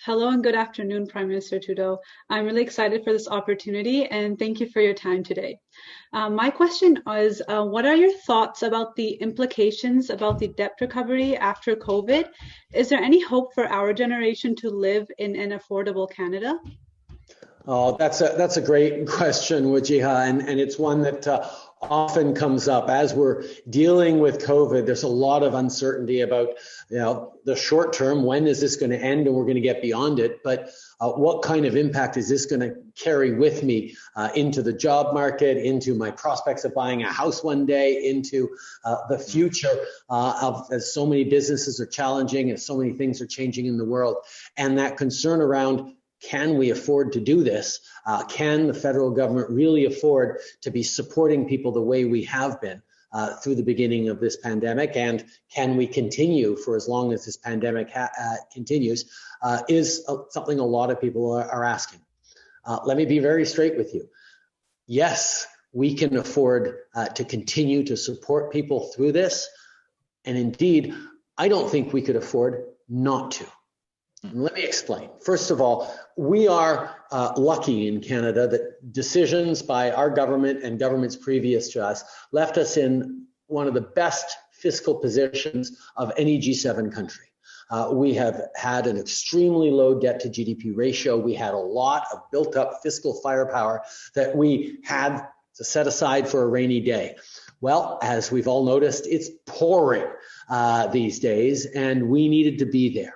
Hello and good afternoon, Prime Minister Trudeau. I'm really excited for this opportunity and thank you for your time today. My question is, what are your thoughts about the implications about the debt recovery after COVID? Is there any hope for our generation to live in an affordable Canada? Oh, that's a great question, Wajeeha, and it's one that often comes up as we're dealing with COVID. There's a lot of uncertainty about, the short term. When is this going to end, and we're going to get beyond it? But what kind of impact is this going to carry with me into the job market, into my prospects of buying a house one day, into the future as so many businesses are challenging, as so many things are changing in the world, and that concern around, can we afford to do this? Can the federal government really afford to be supporting people the way we have been through the beginning of this pandemic? And can we continue for as long as this pandemic continues is something a lot of people are asking. Let me be very straight with you. Yes, we can afford to continue to support people through this. And indeed, I don't think we could afford not to. Let me explain. First of all, we are lucky in Canada that decisions by our government and governments previous to us left us in one of the best fiscal positions of any G7 country. We have had an extremely low debt to GDP ratio. We had a lot of built up fiscal firepower that we had to set aside for a rainy day. Well, as we've all noticed, it's pouring these days, and we needed to be there.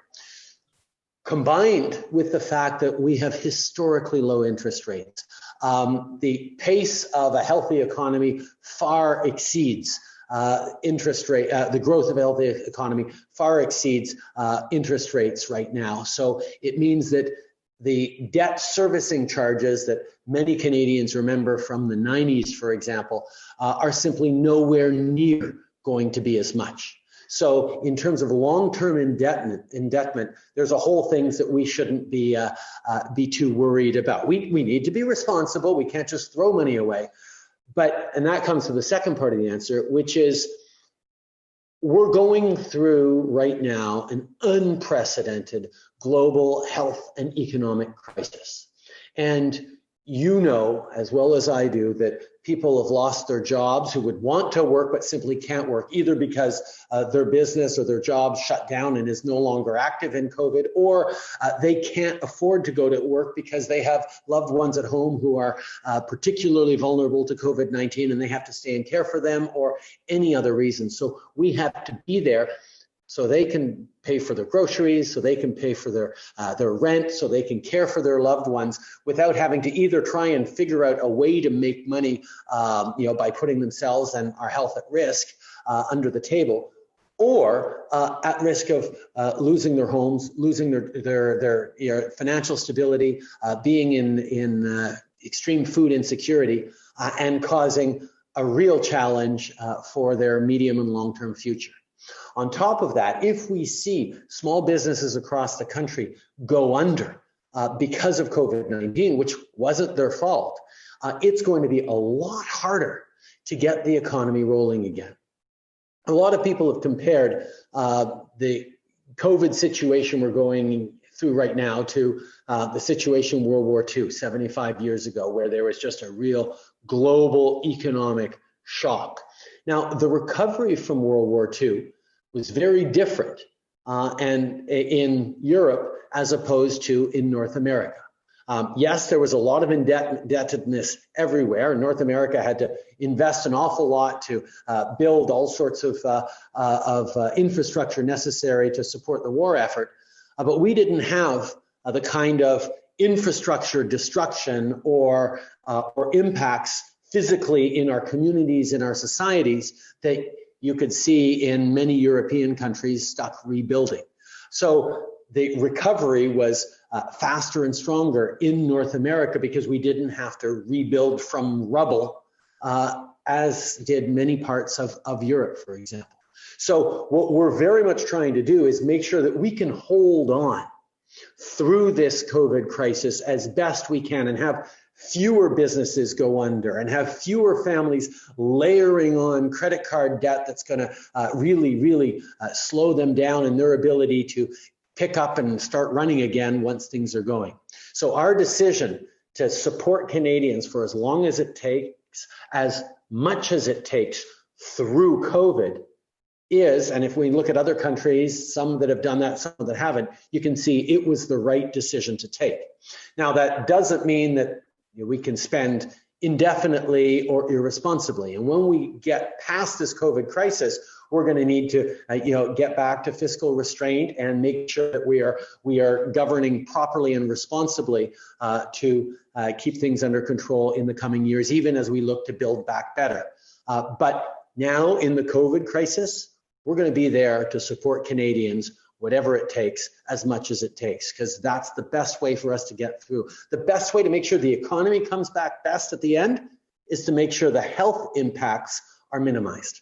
Combined with the fact that we have historically low interest rates, the pace of a healthy economy far exceeds the growth of a healthy economy far exceeds interest rates right now. So it means that the debt servicing charges that many Canadians remember from the 90s, for example, are simply nowhere near going to be as much. So in terms of long-term indebtment, there's a whole things that we shouldn't be too worried about. We need to be responsible. We can't just throw money away. And that comes to the second part of the answer, which is we're going through right now an unprecedented global health and economic crisis. And you know as well as I do that people have lost their jobs who would want to work but simply can't work, either because their business or their job shut down and is no longer active in COVID, or they can't afford to go to work because they have loved ones at home who are particularly vulnerable to COVID-19 and they have to stay and care for them, or any other reason. So we have to be there so they can pay for their groceries, so they can pay for their rent, so they can care for their loved ones without having to either try and figure out a way to make money, by putting themselves and our health at risk under the table, or at risk of losing their homes, losing their financial stability, being in extreme food insecurity, and causing a real challenge for their medium and long-term future. On top of that, if we see small businesses across the country go under because of COVID-19, which wasn't their fault, it's going to be a lot harder to get the economy rolling again. A lot of people have compared the COVID situation we're going through right now to the situation World War II, 75 years ago, where there was just a real global economic shock. Now, the recovery from World War II was very different and in Europe as opposed to in North America. Yes, there was a lot of indebtedness everywhere. North America had to invest an awful lot to build all sorts of infrastructure necessary to support the war effort, but we didn't have the kind of infrastructure destruction or impacts physically in our communities, in our societies, that you could see in many European countries stuck rebuilding. So the recovery was faster and stronger in North America because we didn't have to rebuild from rubble, as did many parts of Europe, for example. So what we're very much trying to do is make sure that we can hold on through this COVID crisis as best we can and have fewer businesses go under and have fewer families layering on credit card debt that's going to really slow them down in their ability to pick up and start running again once things are going. So our decision to support Canadians for as long as it takes, as much as it takes through COVID is, and if we look at other countries, some that have done that, some that haven't, you can see it was the right decision to take. Now, that doesn't mean that we can spend indefinitely or irresponsibly. And when we get past this COVID crisis, we're going to need to, get back to fiscal restraint and make sure that we are governing properly and responsibly to keep things under control in the coming years, even as we look to build back better. But now in the COVID crisis, we're going to be there to support Canadians, whatever it takes, as much as it takes, because that's the best way for us to get through. The best way to make sure the economy comes back best at the end is to make sure the health impacts are minimized.